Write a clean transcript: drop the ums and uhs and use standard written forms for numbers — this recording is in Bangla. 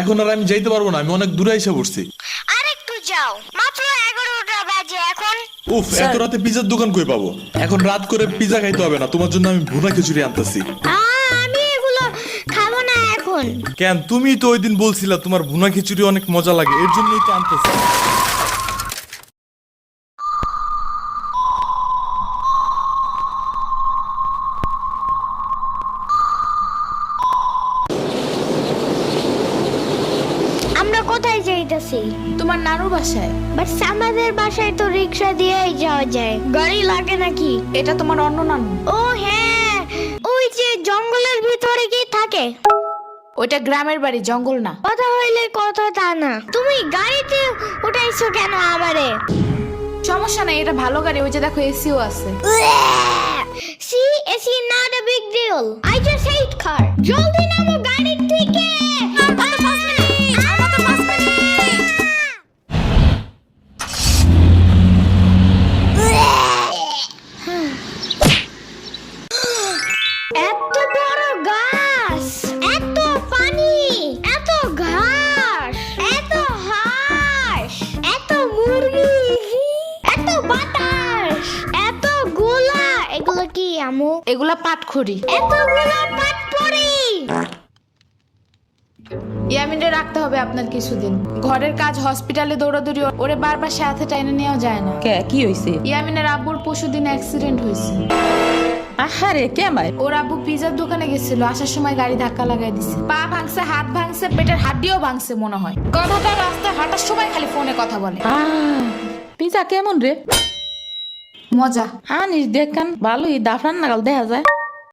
এখন আর আমি যাইতে পারবো না, আমি অনেক দূরে এসে পড়ছি। আরেকটু যাও, মাত্র 11টা বাজে এখন। উফ, এত রাতে পিজার দোকান কই পাবো? এখন রাত করে পিজা খাইতে হবে না, তোমার জন্য আমি ভুনা খিচুড়ি আনতেছি। আমি এগুলো খাবো না এখন। কেন? তুমি তো ওই দিন বলছিলা তোমার ভুনা খিচুড়ি অনেক মজা লাগে, এর জন্যই তো আনতেছি। আমরা কোথায় যাইতেছি? তোমার নানুর বাসায়। বাট আমাদের বাসায় তো রিক্সা দিয়েই যাওয়া যায়, গাড়ি লাগে নাকি? এটা তোমার অন্য নানু। ও হ্যাঁ, ওই যে জঙ্গলের ভিতরে কি থাকে? ওইটা গ্রামের বাড়ি, জঙ্গল না। কথা হইলে কথা তা না। তুমি গাড়িতে উঠাইছো কেন আমারে? সমস্যা নাই, এটা ভালো গাড়ি। ওই যে দেখো, এসিও আছে। See, it's not a big deal. I just hate car. জলদি নামো গাড়ি থেকে। এত বড় গাছ, এত পানি, এত ঘাস, এত হাঁস, এত মুরগি, এত বাতাস, এত গোলা। এগুলো কি আমু? এগুলা পাটখড়ি। এতগুলো পাট পড়ি। ইয়ামিনে রাখতে হবে আপনার কিছুদিন। ঘরের কাজ, হসপিটালে দৌড়াদৌড়ি, ওরে বারবার সাথে টাইনে নেওয়া যায় না। কি হইছে? ইয়ামিনের আব্বুর পরশুদিন অ্যাক্সিডেন্ট হয়েছে। আহারে কেমাই? ওর আব্বু পিজার দোকানে গেছিল, আসার সময় গাড়ি ধাক্কা লাগাই দিছে। পা ভাঙছে, হাত ভাঙছে, পেটের হাড্ডিও ভাঙছে মনে হয়। কথাটা রাস্তায় হাঁটার সময় খালি ফোনে কথা বলে। পিজা কেমন রে? মজা। আনিস দেখান ভালোই, দাফরান নাগাল দেখা যায়।